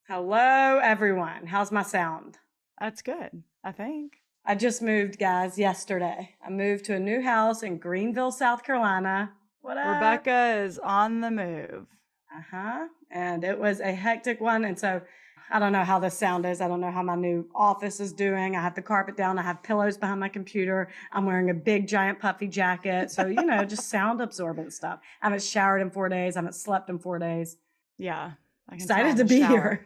Hello, everyone. How's my sound? That's good, I think. I just moved, guys, yesterday. I moved to a new house in Greenville, South Carolina. What up? Rebecca is on the move. And it was a hectic one. And so I don't know how the sound is. I don't know how my new office is doing. I have the carpet down. I have pillows behind my computer. I'm wearing a big, giant, puffy jacket. So, just sound absorbent stuff. I haven't showered in 4 days. I haven't slept in 4 days. Yeah, I can Excited tell to in the be shower. here.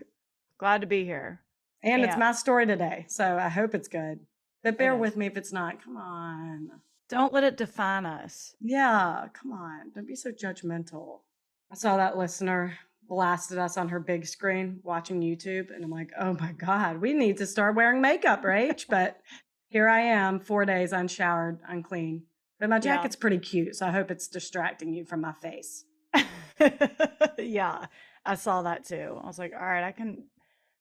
Glad to be here. And it's my story today. So I hope it's good. But bear with me if it's not. Come on. Don't let it define us. Yeah, come on. Don't be so judgmental. I saw that listener blasted us on her big screen watching YouTube. And I'm like, oh my God, we need to start wearing makeup, Rach. But here I am, 4 days unshowered, unclean. But my jacket's pretty cute. So I hope it's distracting you from my face. Yeah, I saw that too. I was like, all right, I can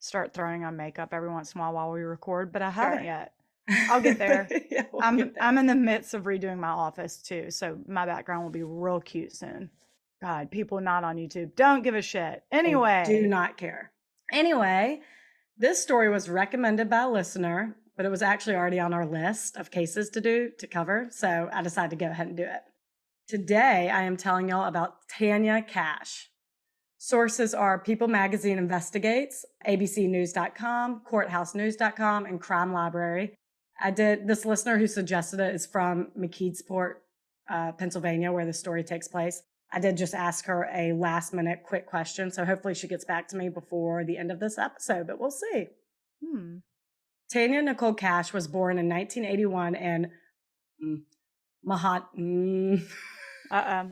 start throwing on makeup every once in a while we record, but I haven't yet. I'll get there. Yeah, I'm in the midst of redoing my office too, so my background will be real cute soon. God, people not on YouTube don't give a shit. Anyway, they do not care. Anyway, this story was recommended by a listener, but it was actually already on our list of cases to cover, so I decided to go ahead and do it. Today, I am telling y'all about Tanya Kach. Sources are People Magazine Investigates, abcnews.com, courthousenews.com, and Crime Library. This listener who suggested it is from Mckeesport, Pennsylvania, where the story takes place. I did just ask her a last minute quick question, so hopefully she gets back to me before the end of this episode, but we'll see. Tanya Nicole Kach was born in 1981 in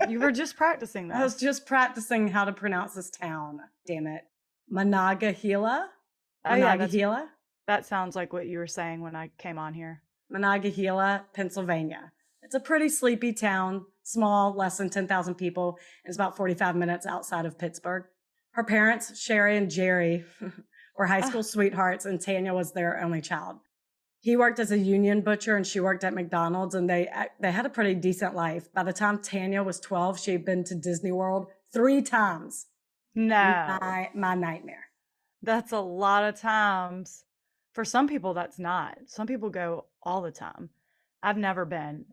you were just practicing this. I was just practicing how to pronounce this town. Damn it. Monongahela? Monongahela? That sounds like what you were saying when I came on here. Monongahela, Pennsylvania. It's a pretty sleepy town, small, less than 10,000 people. It's about 45 minutes outside of Pittsburgh. Her parents, Sherry and Jerry, were high school sweethearts, and Tanya was their only child. He worked as a union butcher and she worked at McDonald's, and they had a pretty decent life. By the time Tanya was 12, she had been to Disney World 3 times. No. My nightmare. That's a lot of times. For some people, that's not. Some people go all the time. I've never been.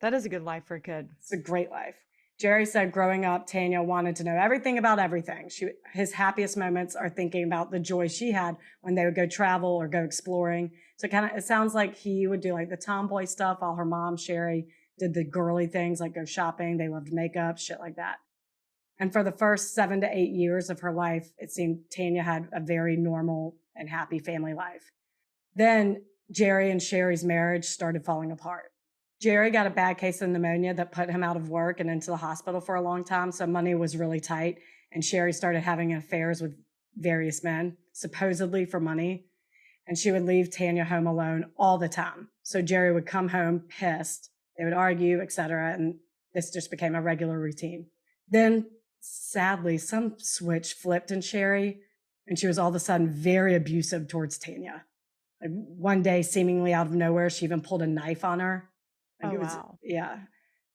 That is a good life for a kid. It's a great life. Jerry said growing up, Tanya wanted to know everything about everything. His happiest moments are thinking about the joy she had when they would go travel or go exploring. So it sounds like he would do like the tomboy stuff while her mom, Sherry, did the girly things like go shopping. They loved makeup, shit like that. And for the first 7 to 8 years of her life, it seemed Tanya had a very normal and happy family life. Then Jerry and Sherry's marriage started falling apart. Jerry got a bad case of pneumonia that put him out of work and into the hospital for a long time, so money was really tight, and Sherry started having affairs with various men, supposedly for money, and she would leave Tanya home alone all the time. So Jerry would come home pissed, they would argue, etc., and this just became a regular routine. Then, sadly, some switch flipped in Sherry, and she was all of a sudden very abusive towards Tanya. Like one day, seemingly out of nowhere, she even pulled a knife on her. Wow. Yeah.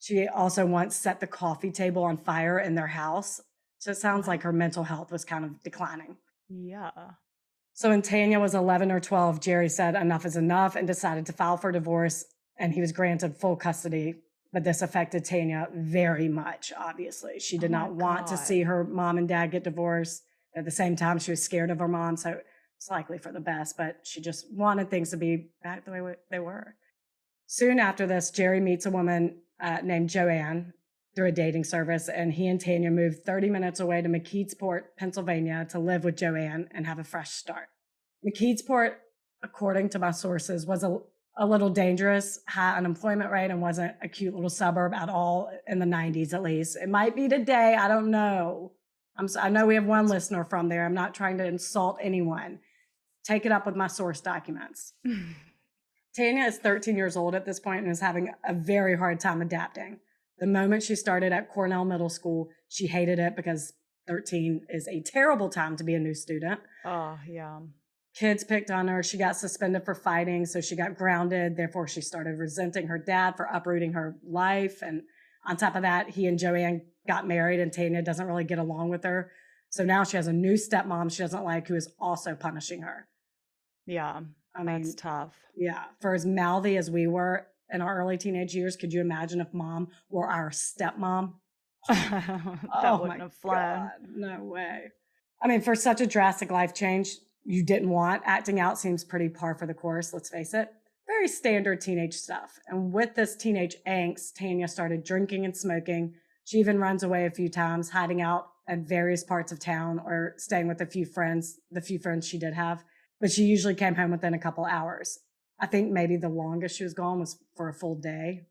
She also once set the coffee table on fire in their house. So it sounds like her mental health was kind of declining. Yeah. So when Tanya was 11 or 12, Jerry said enough is enough and decided to file for divorce, and he was granted full custody. But this affected Tanya very much, obviously. She did not want to see her mom and dad get divorced. At the same time, she was scared of her mom, so it's likely for the best, but she just wanted things to be back the way they were. Soon after this, Jerry meets a woman named Joanne through a dating service, and he and Tanya moved 30 minutes away to Mckeesport, Pennsylvania, to live with Joanne and have a fresh start. Mckeesport, according to my sources, was a little dangerous, high unemployment rate, and wasn't a cute little suburb at all in the 90s, at least. It might be today. I don't know. I know we have one listener from there. I'm not trying to insult anyone. Take it up with my source documents. Tanya is 13 years old at this point and is having a very hard time adapting. The moment she started at Cornell Middle School, she hated it because 13 is a terrible time to be a new student. Oh, yeah. Kids picked on her. She got suspended for fighting, so she got grounded. Therefore, she started resenting her dad for uprooting her life. And on top of that, he and Joanne got married, and Tanya doesn't really get along with her. So now she has a new stepmom she doesn't like who is also punishing her. Yeah. I That's mean, tough. yeah, for as mouthy as we were in our early teenage years, could you imagine if mom were our stepmom? That Oh wouldn't my have flown. God, no way. I mean, for such a drastic life change you didn't want, acting out seems pretty par for the course, let's face it. Very standard teenage stuff. And with this teenage angst, Tanya started drinking and smoking. She even runs away a few times, hiding out at various parts of town or staying with the few friends she did have. But she usually came home within a couple hours. I think maybe the longest she was gone was for a full day.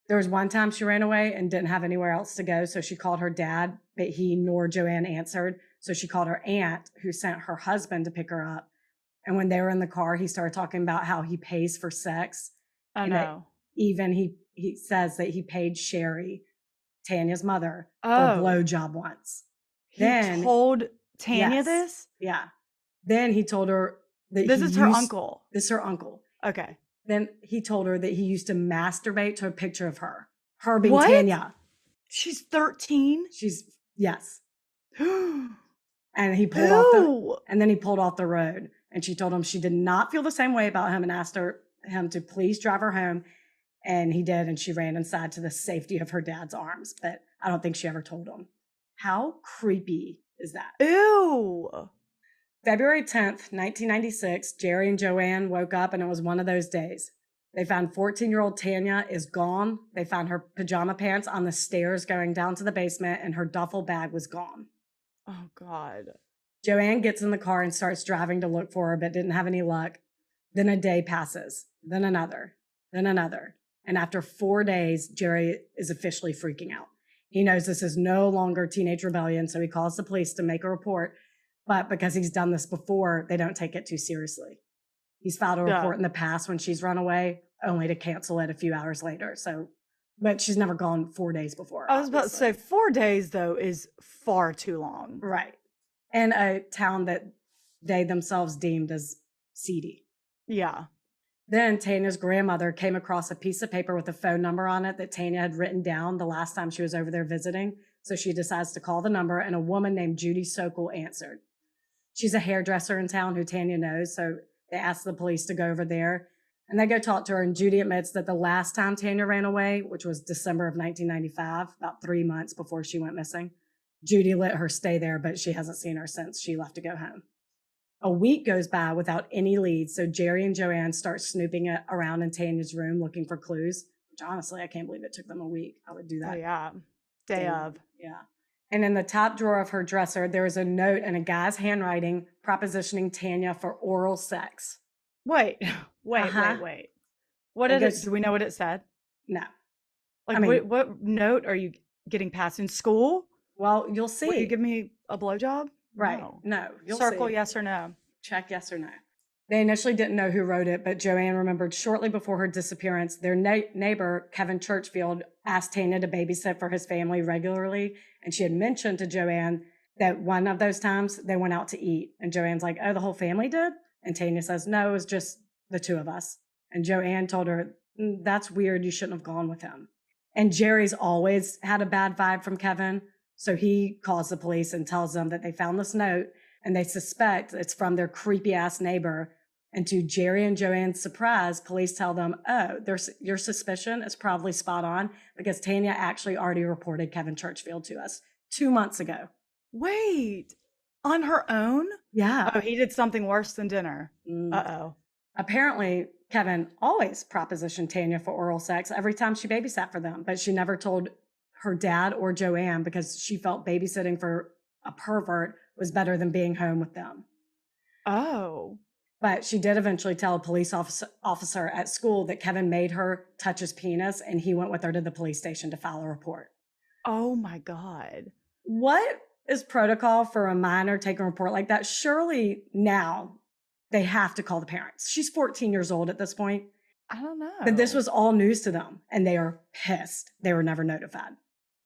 There was one time she ran away and didn't have anywhere else to go. So she called her dad, but he nor Joanne answered. So she called her aunt, who sent her husband to pick her up. And when they were in the car, he started talking about how he pays for sex. Oh And that no. even he says that he paid Sherry, Tanya's mother, for a Oh, blowjob once. he Then, told Tanya yes, this? yeah. Then he told her that This is her uncle. this is her uncle. Okay. Then he told her that he used to masturbate to a picture of her being What? Tanya. She's 13? Yes. Who? And he pulled off the road. And she told him she did not feel the same way about him and asked him to please drive her home. And he did. And she ran inside to the safety of her dad's arms. But I don't think she ever told him. How creepy is that? Ew. February 10th, 1996, Jerry and Joanne woke up and it was one of those days. They found 14-year-old Tanya is gone. They found her pajama pants on the stairs going down to the basement and her duffel bag was gone. Oh, God. Joanne gets in the car and starts driving to look for her, but didn't have any luck. Then a day passes, then another, then another. And after 4 days, Jerry is officially freaking out. He knows this is no longer teenage rebellion, so he calls the police to make a report. But because he's done this before, they don't take it too seriously. He's filed a report in the past when she's run away, only to cancel it a few hours later. So, but she's never gone 4 days before. I was about to say 4 days, though, is far too long. Right. And a town that they themselves deemed as seedy. Yeah. Then Tanya's grandmother came across a piece of paper with a phone number on it that Tanya had written down the last time she was over there visiting. So she decides to call the number, and a woman named Judy Sokol answered. She's a hairdresser in town who Tanya knows, so they asked the police to go over there. And they go talk to her, and Judy admits that the last time Tanya ran away, which was December of 1995, about 3 months before she went missing, Judy let her stay there, but she hasn't seen her since she left to go home. A week goes by without any leads, so Jerry and Joanne start snooping around in Tanya's room looking for clues, which honestly, I can't believe it took them a week. I would do that. Oh, yeah. Day of. Yeah. And in the top drawer of her dresser, there is a note in a guy's handwriting propositioning Tanya for oral sex. Wait. What did it? Do we know what it said? No. Like, I mean, what note are you getting passed in school? Well, you'll see. Will you give me a blowjob? Right. No. You'll Circle see. yes or no. Check yes or no. They initially didn't know who wrote it, but Joanne remembered shortly before her disappearance, their neighbor, Kevin Churchfield, asked Tanya to babysit for his family regularly. And she had mentioned to Joanne that one of those times they went out to eat. And Joanne's like, oh, the whole family did? And Tanya says, no, it was just the two of us. And Joanne told her, that's weird. You shouldn't have gone with him. And Jerry's always had a bad vibe from Kevin. So he calls the police and tells them that they found this note and they suspect it's from their creepy ass neighbor. And to Jerry and Joanne's surprise, police tell them, oh, your suspicion is probably spot on because Tanya actually already reported Kevin Churchfield to us 2 months ago. Wait, on her own? Yeah. Oh, he did something worse than dinner. Uh-oh. Apparently, Kevin always propositioned Tanya for oral sex every time she babysat for them, but she never told her dad or Joanne because she felt babysitting for a pervert was better than being home with them. Oh. But she did eventually tell a police officer at school that Kevin made her touch his penis and he went with her to the police station to file a report. Oh my God. What is protocol for a minor taking a report like that? Surely now they have to call the parents. She's 14 years old at this point. I don't know. But this was all news to them and they are pissed. They were never notified.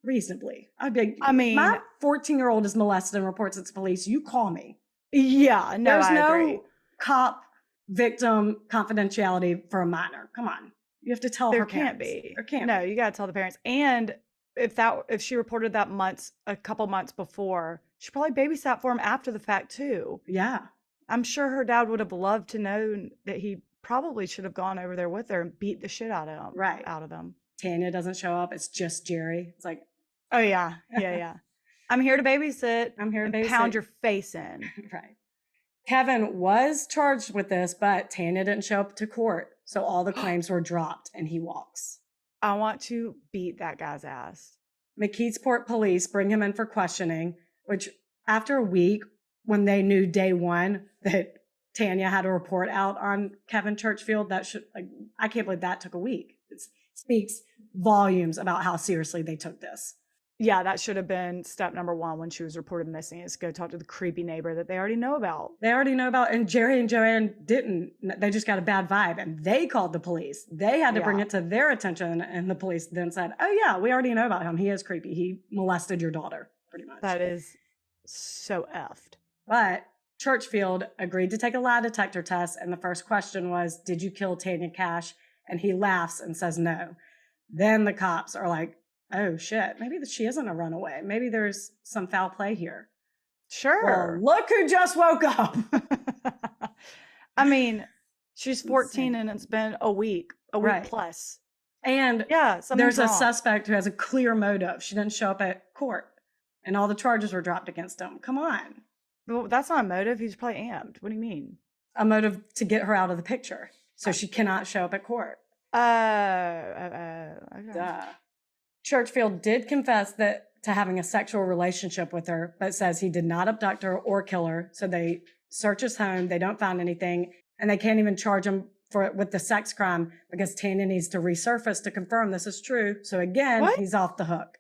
Reasonably. I mean, my 14-year-old is molested and reports it to police. You call me. Yeah, no, There's I agree. No cop victim confidentiality for a minor. Come on. You have to tell her parents. There can't be. No, you got to tell the parents. And if she reported that a couple months before, She probably babysat for him after the fact too. Yeah. I'm sure her dad would have loved to know that he probably should have gone over there with her and beat the shit out of him. Right. Out of them. Tanya doesn't show up. It's just Jerry. It's like, oh yeah, yeah. I'm here to babysit. I'm here to babysit. Pound your face in. Right. Kevin was charged with this, but Tanya didn't show up to court. So all the claims were dropped and he walks. I want to beat that guy's ass. Mckeesport police bring him in for questioning, which after a week, when they knew day one that Tanya had a report out on Kevin Churchfield, I can't believe that took a week. It speaks volumes about how seriously they took this. Yeah, that should have been step number one when she was reported missing, is go talk to the creepy neighbor that they already know about. And Jerry and Joanne didn't. They just got a bad vibe, and they called the police. They had to bring it to their attention, and the police then said, oh yeah, we already know about him. He is creepy. He molested your daughter, pretty much. That is so effed. But Churchfield agreed to take a lie detector test, and the first question was, did you kill Tanya Kach? And he laughs and says no. Then the cops are like, oh shit, maybe she isn't a runaway. Maybe there's some foul play here. Sure. Well, look who just woke up. I mean, she's 14 and it's been a week plus. And yeah, there's a suspect who has a clear motive. She didn't show up at court and all the charges were dropped against him. Come on. Well, that's not a motive. He's probably amped. What do you mean? A motive to get her out of the picture. So she cannot show up at court. Okay. Churchfield did confess to having a sexual relationship with her, but says he did not abduct her or kill her. So they search his home. They don't find anything. And they can't even charge him with the sex crime because Tanya needs to resurface to confirm this is true. So again, he's off the hook.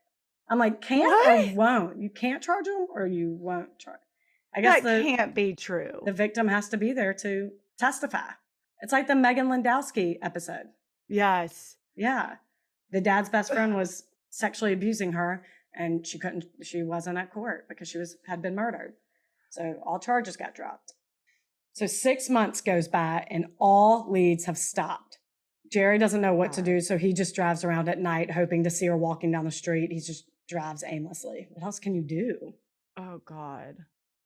I'm like, can't or won't? You can't charge him or you won't charge. I guess that can't be true. The victim has to be there to testify. It's like the Megan Landowski episode. Yes. Yeah. The dad's best friend was sexually abusing her and she wasn't at court because she had been murdered. So all charges got dropped. So 6 months goes by and all leads have stopped. Jerry doesn't know what to do, so he just drives around at night hoping to see her walking down the street. He just drives aimlessly. What else can you do? Oh, God.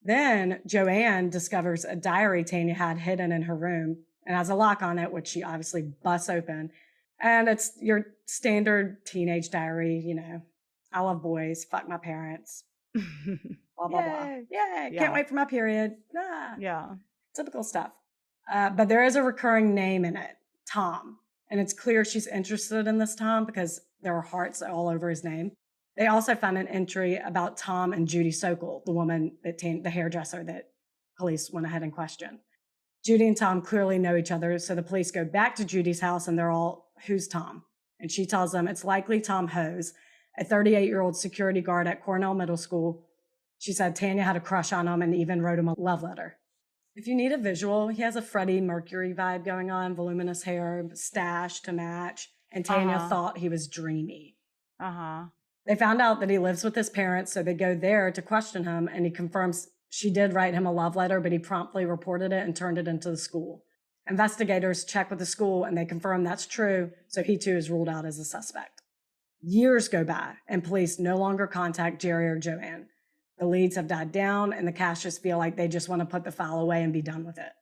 Then Joanne discovers a diary Tanya had hidden in her room and has a lock on it, which she obviously busts open. And it's your standard teenage diary, you know, I love boys, fuck my parents, blah, blah, blah. Yay, can't wait for my period. Ah. Yeah. Typical stuff. But there is a recurring name in it, Tom. And it's clear she's interested in this Tom because there are hearts all over his name. They also found an entry about Tom and Judy Sokol, the woman, the hairdresser that police went ahead and questioned. Judy and Tom clearly know each other, so the police go back to Judy's house and they're all, who's Tom? And she tells them it's likely Tom Hose, a 38-year-old security guard at Cornell Middle School. She said Tanya had a crush on him and even wrote him a love letter. If you need a visual, he has a Freddie Mercury vibe going on, voluminous hair, stash to match, and Tanya thought he was dreamy. They found out that he lives with his parents, so they go there to question him, and he confirms she did write him a love letter, but he promptly reported it and turned it into the school. Investigators check with the school, and they confirm that's true, so he too is ruled out as a suspect. Years go by, and police no longer contact Jerry or Joanne. The leads have died down, and the Caches feel like they just want to put the file away and be done with it.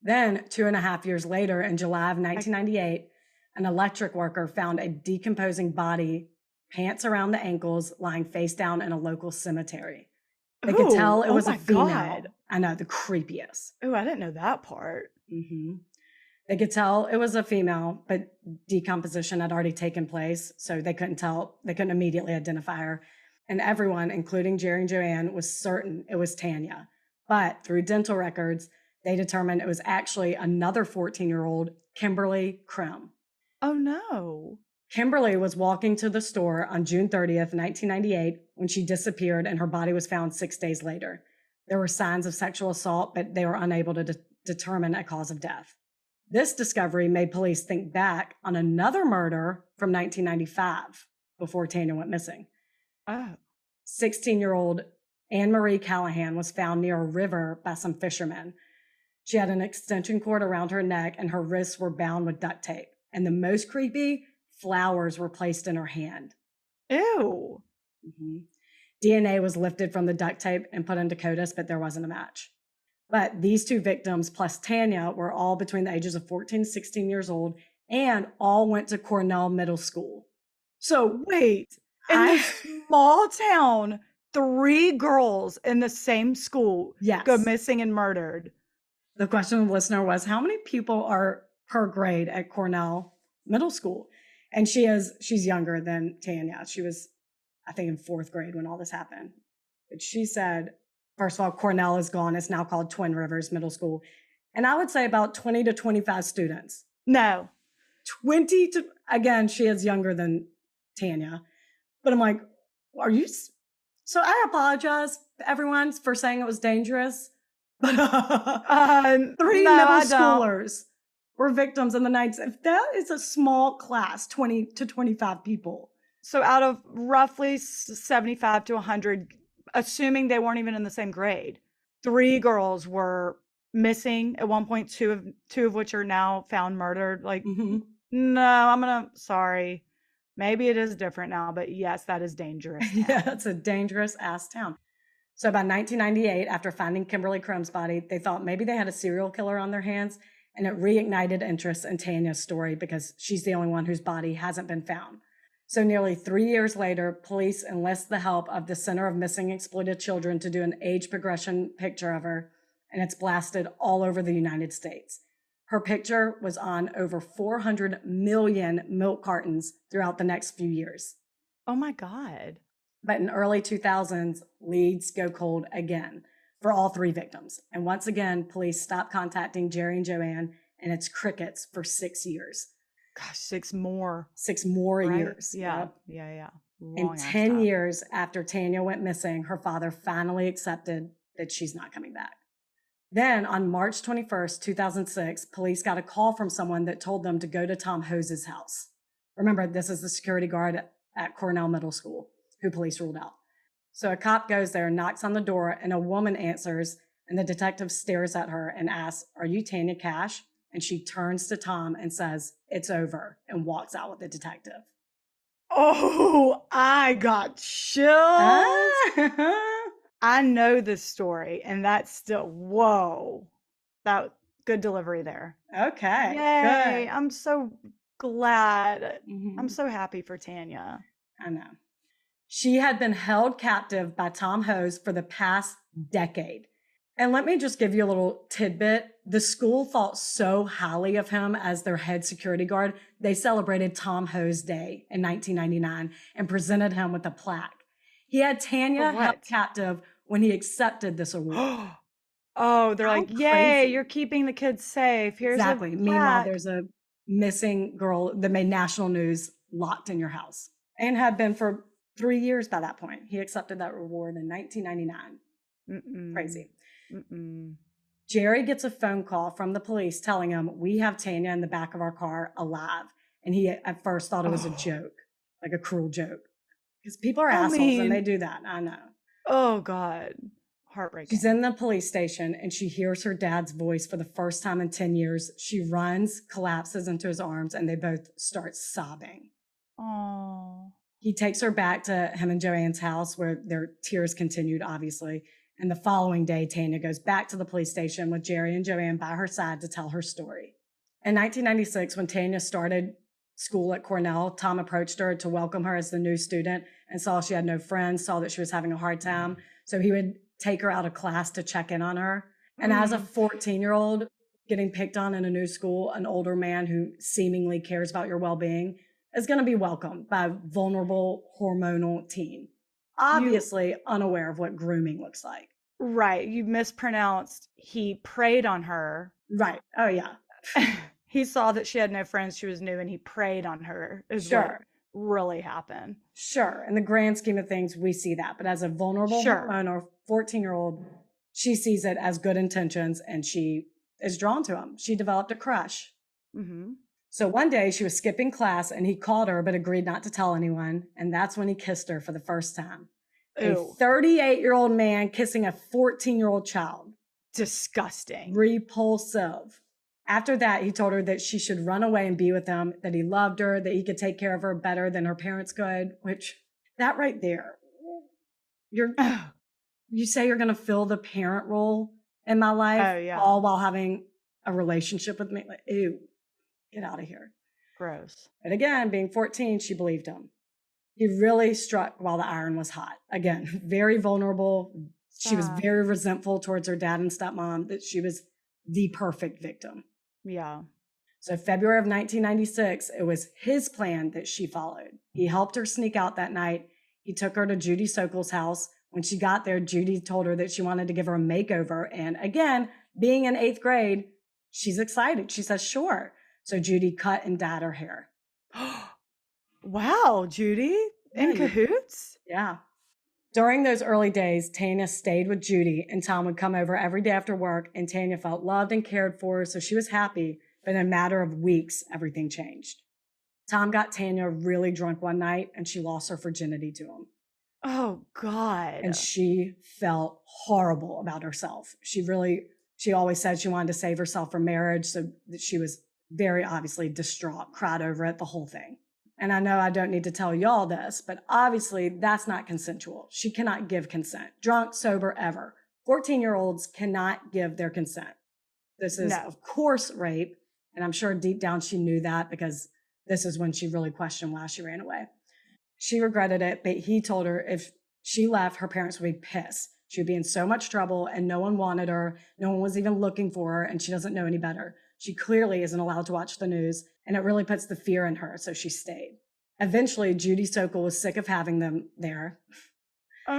Then, 2.5 years later, in July of 1998, an electric worker found a decomposing body, pants around the ankles, lying face down in a local cemetery. They could tell it was a female. God. I know, the creepiest. Oh, I didn't know that part. They could tell it was a female, but decomposition had already taken place, so they couldn't immediately identify her. And everyone, including Jerry and Joanne, was certain it was Tanya. But through dental records, they determined it was actually another 14-year-old, Kimberly Krim. Oh, no. Kimberly was walking to the store on June 30th, 1998, when she disappeared and her body was found 6 days later. There were signs of sexual assault, but they were unable to determine a cause of death. This discovery made police think back on another murder from 1995 before Tanya went missing. 16-year-old Anne-Marie Callahan was found near a river by some fishermen. She had an extension cord around her neck and her wrists were bound with duct tape. And the most creepy, flowers were placed in her hand. Ew. DNA was lifted from the duct tape and put into CODIS, but there wasn't a match. But these two victims plus Tanya were all between the ages of 14 and 16 years old and all went to Cornell Middle School. So wait, in this small town, 3 girls in the same school go missing and murdered. The question of the listener was, how many people are per grade at Cornell Middle School? And she's younger than Tanya. She was, I think, in 4th grade when all this happened. But she said, first of all, Cornell is gone. It's now called Twin Rivers Middle School. And I would say about 20 to 25 students. No. 20 to, again, she is younger than Tanya. But I'm like, are you? So I apologize, everyone, for saying it was dangerous. But 3 middle schoolers were victims in the night. If that is a small class, 20 to 25 people. So out of roughly 75 to 100, assuming they weren't even in the same grade, 3 girls were missing at one point, two of which are now found murdered. Like, no, sorry. Maybe it is different now, but yes, that is dangerous. Yeah, it's a dangerous ass town. So by 1998, after finding Kimberly Crumb's body, they thought maybe they had a serial killer on their hands, and it reignited interest in Tanya's story because she's the only one whose body hasn't been found. So nearly 3 years later, police enlist the help of the Center of Missing Exploited Children to do an age progression picture of her, and it's blasted all over the United States. Her picture was on over 400 million milk cartons throughout the next few years. Oh my God. But in early 2000s, leads go cold again for all 3 victims. And once again, police stopped contacting Jerry and Joanne, and it's crickets for 6 years. Gosh, 6 more. 6 more Right? years. Yeah. Yep. Yeah. And 10 years after Tanya went missing, her father finally accepted that she's not coming back. Then on March 21st, 2006, police got a call from someone that told them to go to Tom Hose's house. Remember, this is the security guard at Cornell Middle School who police ruled out. So a cop goes there, knocks on the door, and a woman answers, and the detective stares at her and asks, "Are you Tanya Kach?" And she turns to Tom and says, "It's over," and walks out with the detective. Oh, I got chills. I know this story, and that's still, whoa. That good delivery there. Okay. Yay. Good. I'm so glad. I'm so happy for Tanya. I know. She had been held captive by Tom Hose for the past decade. And let me just give you a little tidbit. The school thought so highly of him as their head security guard, they celebrated Tom Hose Day in 1999 and presented him with a plaque. He had Tanya held captive when he accepted this award. Oh, they're like, yay, you're keeping the kids safe. Here's exactly. a Meanwhile, there's a missing girl that made national news locked in your house and had been for 3 years by that point. He accepted that reward in 1999. Crazy. Jerry gets a phone call from the police telling him, "We have Tanya in the back of our car alive." And he at first thought it was a joke, like a cruel joke. Because people are assholes and they do that. I know. Oh, God. Heartbreaking. She's in the police station and she hears her dad's voice for the first time in 10 years. She runs, collapses into his arms, and they both start sobbing. Oh. He takes her back to him and Joanne's house where their tears continued, obviously. And the following day, Tanya goes back to the police station with Jerry and Joanne by her side to tell her story. In 1996, when Tanya started school at Cornell, Tom approached her to welcome her as the new student and saw she had no friends, saw that she was having a hard time. So he would take her out of class to check in on her. And as a 14-year-old getting picked on in a new school, an older man who seemingly cares about your well-being is going to be welcomed by a vulnerable hormonal teen. Obviously unaware of what grooming looks like. Right. You mispronounced he preyed on her. Right. Oh, yeah. He saw that she had no friends. She was new and he preyed on her. What really happened. Sure. In the grand scheme of things, we see that. But as a vulnerable woman or 14-year-old, she sees it as good intentions and she is drawn to him. She developed a crush. So one day she was skipping class and he called her but agreed not to tell anyone. And that's when he kissed her for the first time. Ew. A 38-year-old man kissing a 14-year-old child. Disgusting. Repulsive. After that, he told her that she should run away and be with him, that he loved her, that he could take care of her better than her parents could, which that right there. You say you're going to fill the parent role in my life, Oh, yeah. all while having a relationship with me. Like, ew, get out of here. Gross. But again, being 14, she believed him. He really struck while the iron was hot. Again, very vulnerable. She was Sad. very resentful towards her dad and stepmom, that she was the perfect victim. Yeah. So February of 1996, it was his plan that she followed. He helped her sneak out that night. He took her to Judy Sokol's house. When she got there, Judy told her that she wanted to give her a makeover. And again, being in 8th grade, she's excited. She says, sure. So Judy cut and dyed her hair. Wow, Judy? In cahoots? Yeah. During those early days, Tanya stayed with Judy, and Tom would come over every day after work, and Tanya felt loved and cared for, so she was happy. But in a matter of weeks, everything changed. Tom got Tanya really drunk one night, and she lost her virginity to him. Oh, God. And she felt horrible about herself. She always said she wanted to save herself from marriage, so that she was very obviously distraught, cried over it, the whole thing. And I know I don't need to tell y'all this, but obviously that's not consensual. She cannot give consent. Drunk, sober, ever. 14-year-olds cannot give their consent. This is, of course, rape. And I'm sure deep down she knew that, because this is when she really questioned why she ran away. She regretted it, but he told her if she left, her parents would be pissed. She would be in so much trouble, and no one wanted her. No one was even looking for her, and she doesn't know any better. She clearly isn't allowed to watch the news, and it really puts the fear in her, so she stayed. Eventually, Judy Sokol was sick of having them there.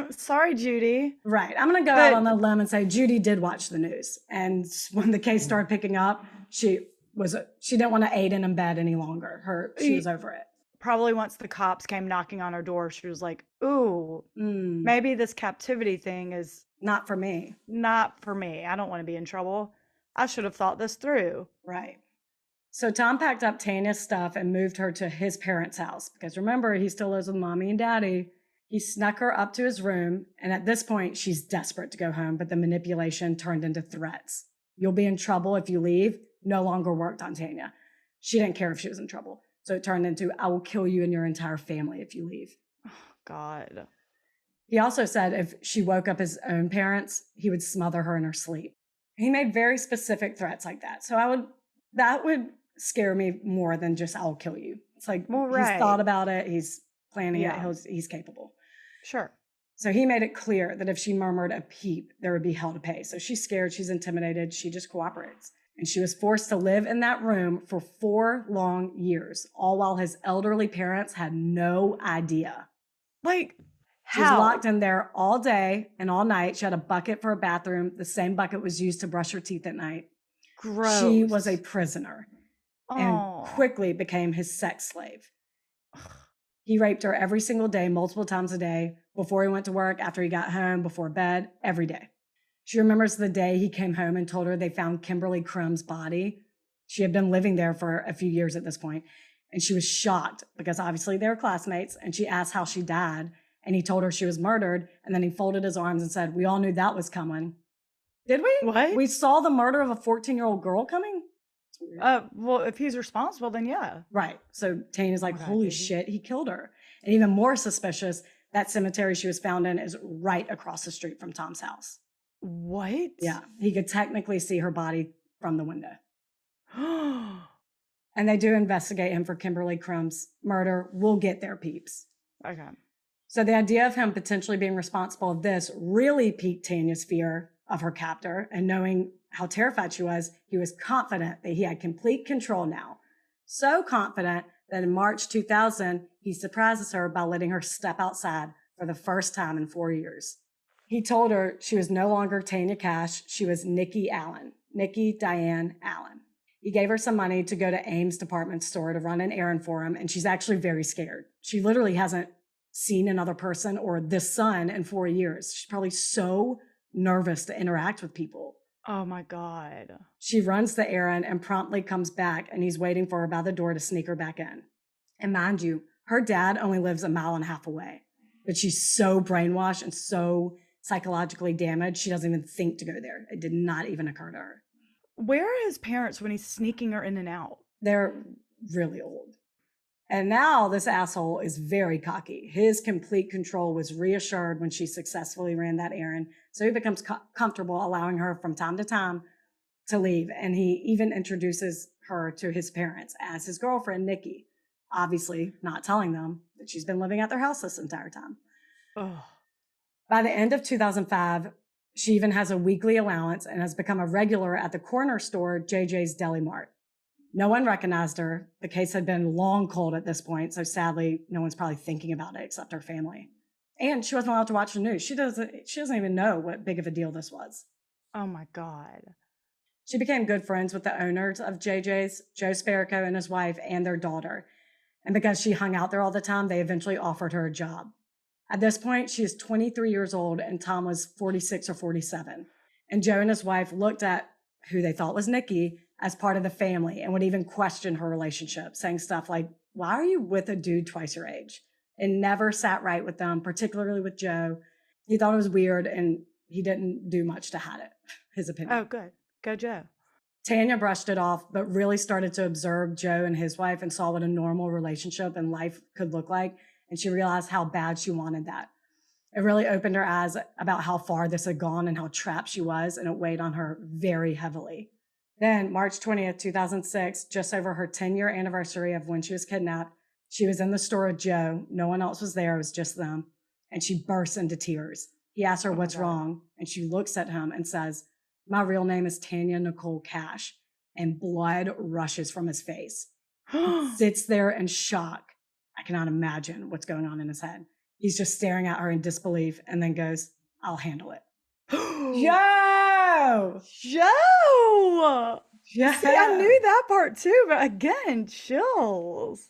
Sorry, Judy. Right. I'm going to go out on a limb and say Judy did watch the news. And when the case started picking up, she didn't want to aid and abet any longer. She was over it. Probably once the cops came knocking on her door, she was like, ooh, maybe this captivity thing is not for me. Not for me. I don't want to be in trouble. I should have thought this through. Right. So Tom packed up Tanya's stuff and moved her to his parents' house, because remember, he still lives with mommy and daddy. He snuck her up to his room, and at this point, she's desperate to go home, but the manipulation turned into threats. You'll be in trouble if you leave. No longer worked on Tanya. She didn't care if she was in trouble. So it turned into, I will kill you and your entire family if you leave. Oh, God. He also said if she woke up his own parents, he would smother her in her sleep. He made very specific threats like that. So that would scare me more than just, I'll kill you. It's like, he's thought about it. He's planning it. He's capable. Sure. So he made it clear that if she murmured a peep, there would be hell to pay. So she's scared. She's intimidated. She just cooperates. And she was forced to live in that room for 4 long years, all while his elderly parents had no idea. Like, She was locked in there all day and all night. She had a bucket for a bathroom. The same bucket was used to brush her teeth at night. Gross. She was a prisoner and quickly became his sex slave. He raped her every single day, multiple times a day, before he went to work, after he got home, before bed, every day. She remembers the day he came home and told her they found Kimberly Crumb's body. She had been living there for a few years at this point, and she was shocked because obviously they were classmates, and she asked how she died, and he told her she was murdered, and then he folded his arms and said, we all knew that was coming. Did we? What? We saw the murder of a 14-year-old girl coming? Well, if he's responsible, then yeah. Right. So Tanya's like, holy shit, he killed her. And even more suspicious, that cemetery she was found in is right across the street from Tom's house. What? Yeah. He could technically see her body from the window. And they do investigate him for Kimberly Crumb's murder. We'll get there, peeps. Okay. So the idea of him potentially being responsible of this really piqued Tanya's fear of her captor, and knowing how terrified she was, he was confident that he had complete control now. So confident that in March 2000, he surprises her by letting her step outside for the first time in 4 years. He told her she was no longer Tanya Kach. She was Nikki Allen, Nikki Diane Allen. He gave her some money to go to Ames department store to run an errand for him, and she's actually very scared. She literally hasn't seen another person or this son in 4 years. She's probably so nervous to interact with people. Oh my God. She runs the errand and promptly comes back, and he's waiting for her by the door to sneak her back in. And mind you, her dad only lives 1.5 miles away, but she's so brainwashed and so psychologically damaged, she doesn't even think to go there. It did not even occur to her. Where are his parents when he's sneaking her in and out? They're really old. And now this asshole is very cocky. His complete control was reassured when she successfully ran that errand. So he becomes comfortable allowing her from time to time to leave. And he even introduces her to his parents as his girlfriend, Nikki, obviously not telling them that she's been living at their house this entire time. Oh. By the end of 2005, she even has a weekly allowance and has become a regular at the corner store, JJ's Deli Mart. No one recognized her. The case had been long cold at this point, so sadly, no one's probably thinking about it except her family. And she wasn't allowed to watch the news. She doesn't even know what big of a deal this was. Oh my God. She became good friends with the owners of JJ's, Joe Sparico and his wife, and their daughter. And because she hung out there all the time, they eventually offered her a job. At this point, she is 23 years old and Tom was 46 or 47. And Joe and his wife looked at who they thought was Nikki as part of the family and would even question her relationship, saying stuff like, why are you with a dude twice your age? It never sat right with them, particularly with Joe. He thought it was weird and he didn't do much to hide it, his opinion. Oh, good. Go Joe. Tanya brushed it off, but really started to observe Joe and his wife and saw what a normal relationship and life could look like. And she realized how bad she wanted that. It really opened her eyes about how far this had gone and how trapped she was, and it weighed on her very heavily. Then, March 20th, 2006, just over her 10-year anniversary of when she was kidnapped, she was in the store with Joe. No one else was there. It was just them. And she bursts into tears. He asks her what's wrong, and she looks at him and says, my real name is Tanya Kach, and blood rushes from his face. He sits there in shock. I cannot imagine what's going on in his head. He's just staring at her in disbelief and then goes, I'll handle it. Joe! Joe! Yeah. See, I knew that part too, but again, chills.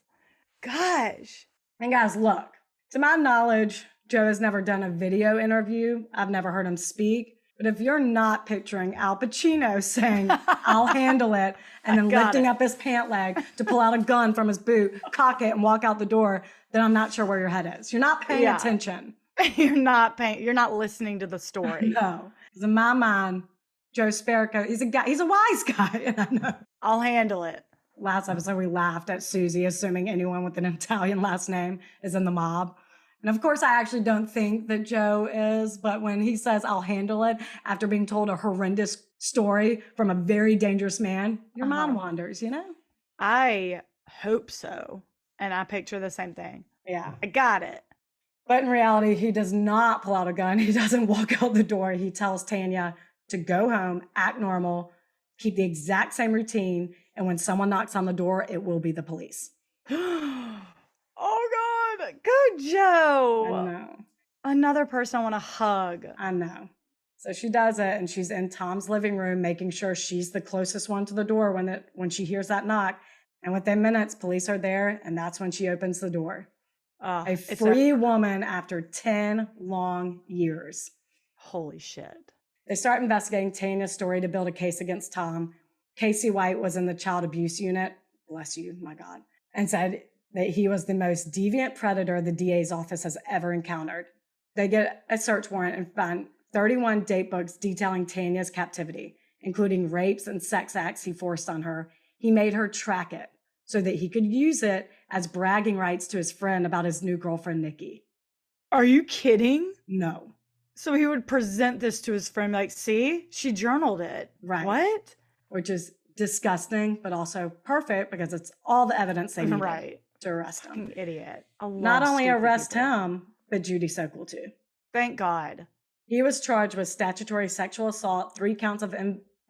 Gosh. And guys, look, to my knowledge, Joe has never done a video interview. I've never heard him speak. But if you're not picturing Al Pacino saying, I'll handle it, and then lifting up his pant leg to pull out a gun from his boot, cock it, and walk out the door, then I'm not sure where your head is. You're not paying attention. You're not listening to the story. No. Because in my mind, Joe Sparico, he's a wise guy, and I know. I'll handle it. Last episode, we laughed at Susie, assuming anyone with an Italian last name is in the mob. And of course, I actually don't think that Joe is, but when he says, I'll handle it, after being told a horrendous story from a very dangerous man, your mind wanders, you know? I hope so. And I picture the same thing. Yeah. I got it. But in reality, he does not pull out a gun. He doesn't walk out the door. He tells Tanya to go home, act normal, keep the exact same routine, and when someone knocks on the door, it will be the police. Oh, God. Go, Joe. I know. Another person I want to hug. I know. So she does it, and she's in Tom's living room, making sure she's the closest one to the door when she hears that knock. And within minutes, police are there, and that's when she opens the door. A free woman after 10 long years. Holy shit. They start investigating Tanya's story to build a case against Tom. Casey White was in the child abuse unit, bless you, my God, and said that he was the most deviant predator the DA's office has ever encountered. They get a search warrant and find 31 date books detailing Tanya's captivity, including rapes and sex acts he forced on her. He made her track it so that he could use it as bragging rights to his friend about his new girlfriend, Nikki. Are you kidding? No. So he would present this to his friend, like, see, she journaled it. Right. What? Which is disgusting, but also perfect because it's all the evidence they needed to arrest him. Fucking idiot. Not only arrest him, but Judy Sokol too. Thank God. He was charged with statutory sexual assault, 3 counts of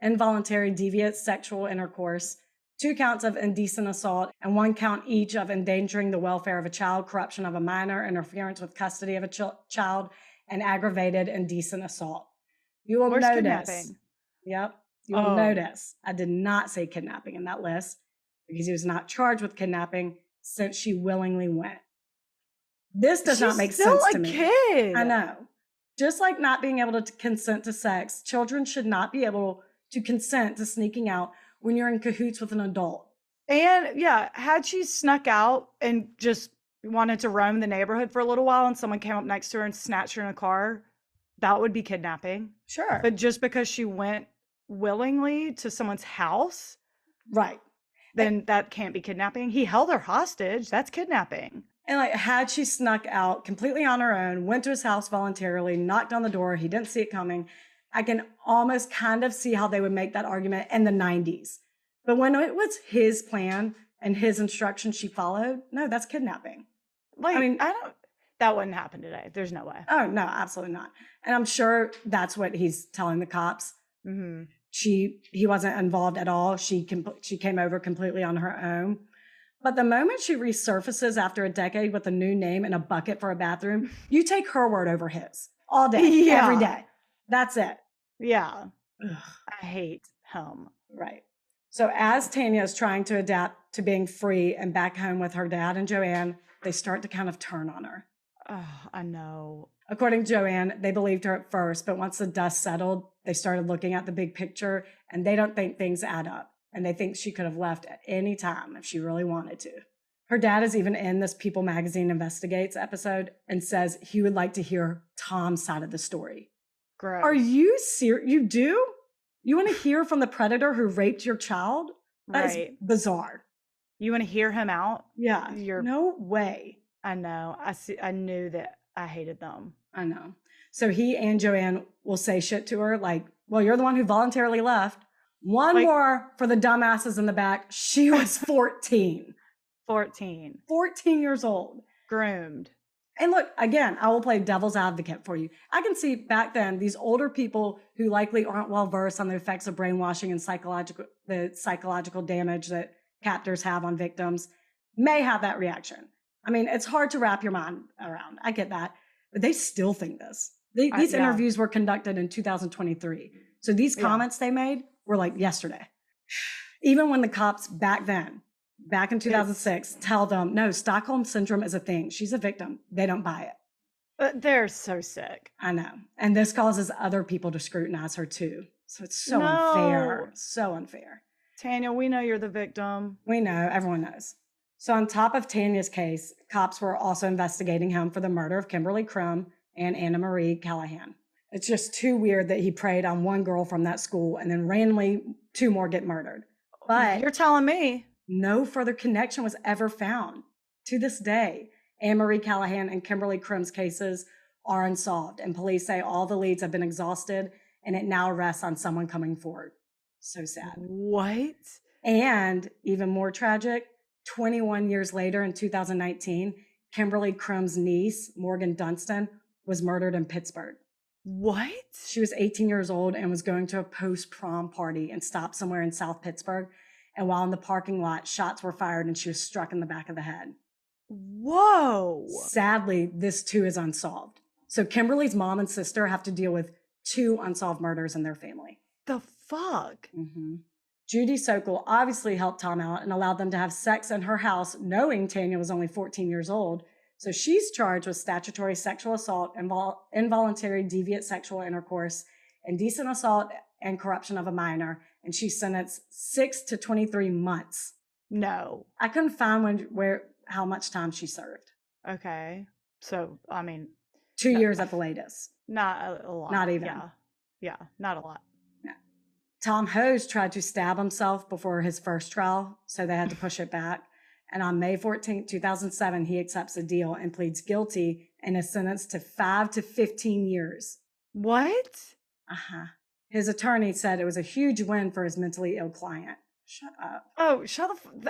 involuntary deviant sexual intercourse, 2 counts of indecent assault, and 1 count each of endangering the welfare of a child, corruption of a minor, interference with custody of a child, and aggravated indecent assault. You will notice. Kidnapping? Yep. You will notice. I did not say kidnapping in that list because he was not charged with kidnapping since she willingly went. This does not make sense to me. Kid. I know. Just like not being able to consent to sex, children should not be able to consent to sneaking out when you're in cahoots with an adult. And yeah, had she snuck out and just wanted to roam the neighborhood for a little while and someone came up next to her and snatched her in a car, that would be kidnapping. Sure. But just because she went willingly to someone's house? Right. then that can't be kidnapping. He held her hostage. That's kidnapping. And like, had she snuck out completely on her own, went to his house voluntarily, knocked on the door, he didn't see it coming, I can almost kind of see how they would make that argument in the 90s. But when it was his plan and his instructions she followed, no, that's kidnapping. Like, I mean, that wouldn't happen today. There's no way. Oh, no, absolutely not. And I'm sure that's what he's telling the cops. Mm-hmm. He wasn't involved at all. She came over completely on her own. But the moment she resurfaces after a decade with a new name and a bucket for a bathroom, you take her word over his all day, every day. That's it. Yeah. Ugh. I hate him. Right. So as Tanya is trying to adapt to being free and back home with her dad and Joanne, they start to kind of turn on her. Oh, I know. According to Joanne, they believed her at first, but once the dust settled, they started looking at the big picture and they don't think things add up. And they think she could have left at any time if she really wanted to. Her dad is even in this People Magazine Investigates episode and says he would like to hear Tom's side of the story. Gross. Are you serious? You do? You want to hear from the predator who raped your child? That is bizarre. You want to hear him out? Yeah. No way. I know. I knew that I hated them. I know. So he and Joanne will say shit to her like, well, you're the one who voluntarily left. One more for the dumbasses in the back. She was 14. 14 years old. Groomed. And look, again, I will play devil's advocate for you. I can see back then these older people who likely aren't well versed on the effects of brainwashing and the psychological damage that captors have on victims may have that reaction. I mean, it's hard to wrap your mind around. I get that. But they still think this. These interviews were conducted in 2023. So these comments they made were like yesterday. Even when the cops back in 2006, tell them, no, Stockholm Syndrome is a thing. She's a victim. They don't buy it. But they're so sick. I know. And this causes other people to scrutinize her too. So it's so unfair. So unfair. Tanya, we know you're the victim. We know. Everyone knows. So on top of Tanya's case, cops were also investigating him for the murder of Kimberly Crum and Anna Marie Callahan. It's just too weird that he preyed on one girl from that school and then randomly two more get murdered. But you're telling me no further connection was ever found. To this day, Anna Marie Callahan and Kimberly Crum's cases are unsolved, and police say all the leads have been exhausted and it now rests on someone coming forward. So sad. What? And even more tragic, 21 years later in 2019, Kimberly Crum's niece, Morgan Dunstan, was murdered in Pittsburgh. What? She was 18 years old and was going to a post-prom party and stopped somewhere in South Pittsburgh. And while in the parking lot, shots were fired and she was struck in the back of the head. Whoa. Sadly, this too is unsolved. So Kimberly's mom and sister have to deal with 2 unsolved murders in their family. The fuck? Mm-hmm. Judy Sokol obviously helped Tom out and allowed them to have sex in her house, knowing Tanya was only 14 years old. So she's charged with statutory sexual assault, involuntary deviant sexual intercourse, indecent assault, and corruption of a minor. And she's sentenced 6 to 23 months. No. I couldn't find how much time she served. Okay. So, I mean. 2 years at the latest. Not a lot. Not even. Yeah, not a lot. No. Tom Hose tried to stab himself before his first trial, so they had to push it back. And on May 14, 2007, he accepts a deal and pleads guilty and is sentenced to 5 to 15 years. What? Uh-huh. His attorney said it was a huge win for his mentally ill client. Shut up. Oh,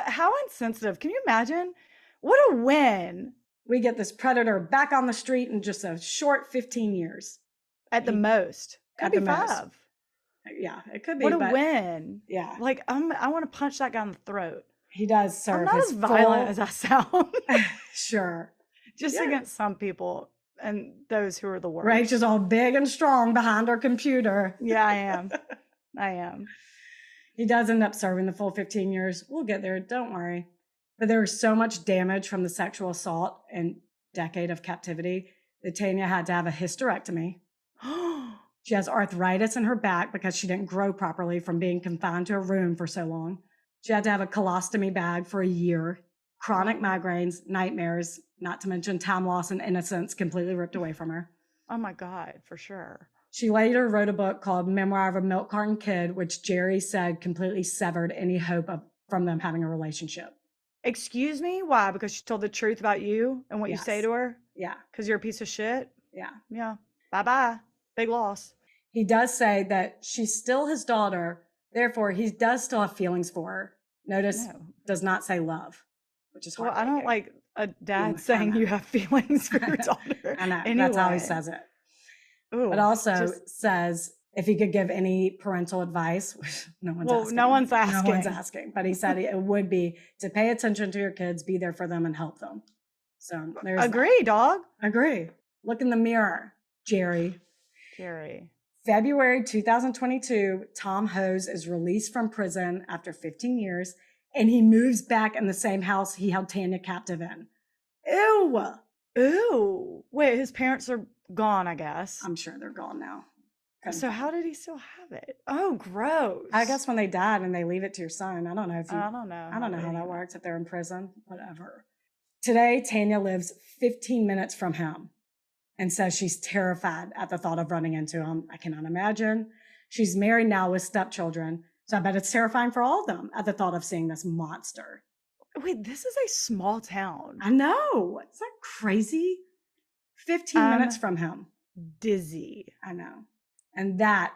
how insensitive. Can you imagine? What a win. We get this predator back on the street in just a short 15 years. At the most. Could be 5. Yeah, it could be. What a win. Yeah. Like, I want to punch that guy in the throat. He does serve. I'm not as violent as I sound. Sure. Just against some people and those who are the worst. Rachel's all big and strong behind her computer. Yeah, I am. I am. He does end up serving the full 15 years. We'll get there. Don't worry. But there was so much damage from the sexual assault and decade of captivity that Tanya had to have a hysterectomy. She has arthritis in her back because she didn't grow properly from being confined to a room for so long. She had to have a colostomy bag for a year, chronic migraines, nightmares, not to mention time loss and innocence completely ripped away from her. Oh my God, for sure. She later wrote a book called Memoir of a Milk Carton Kid, which Jerry said completely severed any hope from them having a relationship. Excuse me? Why? Because she told the truth about you and what you say Yes. to her? Yeah. Because you're a piece of shit? Yeah. Yeah. Bye-bye. Big loss. He does say that she's still his daughter. Therefore, he does still have feelings for her. Notice, No. does not say love, which is Well, I heartbreaking. don't like a dad I saying know. you have feelings for I your know. daughter. I know. Anyway. That's how he says it. Ooh, But also just, says if he could give any parental advice, which no one's asking. no one's asking. No one's asking. But he said it would be to pay attention to your kids, be there for them, and help them. So there's Agree, dog. Agree. Look in the mirror, Jerry. February 2022, Tom Hose is released from prison after 15 years, and he moves back in the same house he held Tanya captive in. Ew. Ooh. Wait, his parents are gone, I guess. I'm sure they're gone now. So how did he still have it? Oh, gross. I guess when they died and they leave it to your son. I don't know if you, I don't know. I don't know how that works if they're in prison. Whatever. Today, Tanya lives 15 minutes from him and says she's terrified at the thought of running into him. I cannot imagine. She's married now with stepchildren, so I bet it's terrifying for all of them at the thought of seeing this monster. Wait, this is a small town. I know. Is that crazy? 15 minutes from him. Dizzy. I know. And that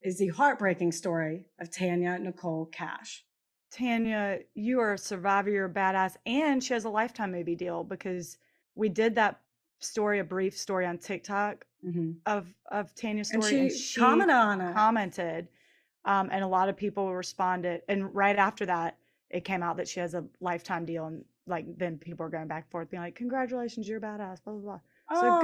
is the heartbreaking story of Tanya Nicole Kach. Tanya, you are a survivor, you're a badass, and she has a Lifetime movie deal because we did that story, a brief story on TikTok of Tanya's story, and she commented on it. And a lot of people responded, and right after that it came out that she has a Lifetime deal, and like then people are going back and forth being like, congratulations, you're a badass, blah blah blah. So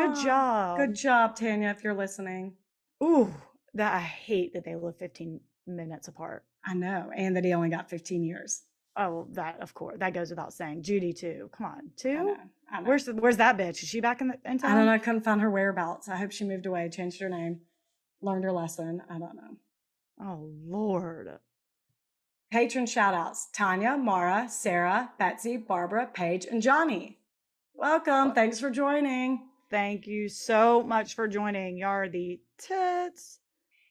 good job, Tanya, if you're listening. Ooh, that I hate that they live 15 minutes apart. I know, and that he only got 15 years. Oh, well, that of course, that goes without saying. Judy too. Come on, 2. I know. Where's that bitch? Is she back in town? I don't know. I couldn't find her whereabouts. I hope she moved away, changed her name, learned her lesson. I don't know. Oh Lord. Patron shout outs: Tanya, Mara, Sarah, Betsy, Barbara, Paige, and Johnny. Welcome. Thanks for joining. Thank you so much for joining. Y'all are the tits.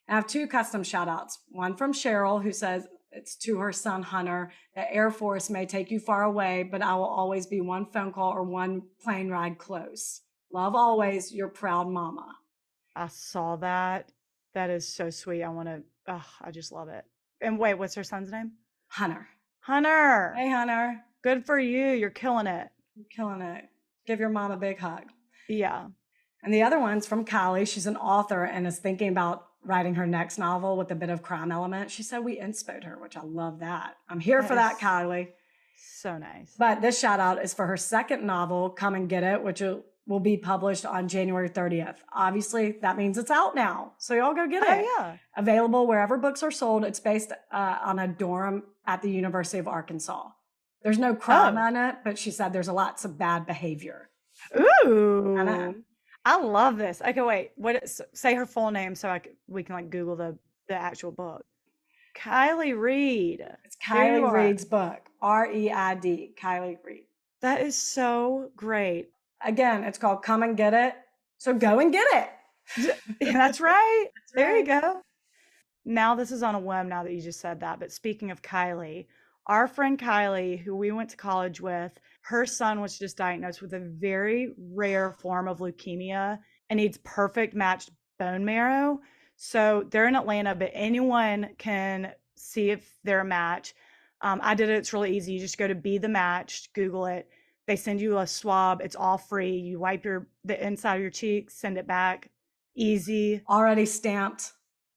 I have 2 custom shout outs. One from Cheryl, who says it's to her son, Hunter. The Air Force may take you far away, but I will always be one phone call or one plane ride close. Love always, your proud mama. I saw that. That is so sweet. I just love it. And wait, what's her son's name? Hunter. Hunter. Hey, Hunter. Good for you. You're killing it. You're killing it. Give your mom a big hug. Yeah. And the other one's from Kylie. She's an author and is thinking about writing her next novel with a bit of crime element. She said we inspoed her, which I love that. I'm here for that, Kylie. So nice. But this shout out is for her second novel, Come and Get It, which will be published on January 30th. Obviously, that means it's out now. So y'all go get it. Oh, yeah. Available wherever books are sold. It's based on a dorm at the University of Arkansas. There's no crime on it, but she said there's lots of bad behavior. Ooh. I know. I love this. Okay, wait. Say her full name so we can like Google the actual book. Kylie Reid. It's Kylie Reid's book. R-E-I-D. Kylie Reid. That is so great. Again, it's called Come and Get It. So go and get it. That's right. There you go. Now this is on a whim now that you just said that. But speaking of Kylie, our friend Kylie, who we went to college with, her son was just diagnosed with a very rare form of leukemia and needs perfect matched bone marrow. So they're in Atlanta, but anyone can see if they're a match. I did it. It's really easy. You just go to Be the Match, Google it. They send you a swab. It's all free. You wipe the inside of your cheeks, send it back. Easy. Already stamped.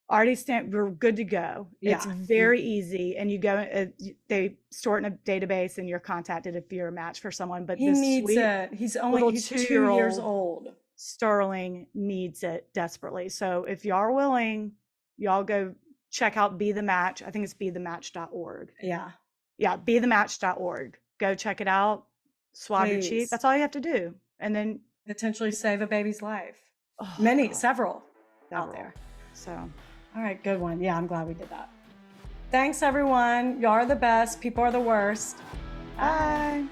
We're good to go. Yeah. It's very easy. And you go, they store it in a database and you're contacted if you're a match for someone. But he needs it. He's 2 years old. Sterling needs it desperately. So if y'all are willing, y'all go check out Be the Match. I think it's bethematch.org. Yeah. Yeah, bethematch.org. Go check it out. Swab your cheek. That's all you have to do. And then potentially save a baby's life. Several out there. So, all right, good one. Yeah, I'm glad we did that. Thanks, everyone. Y'all are the best. People are the worst. Bye.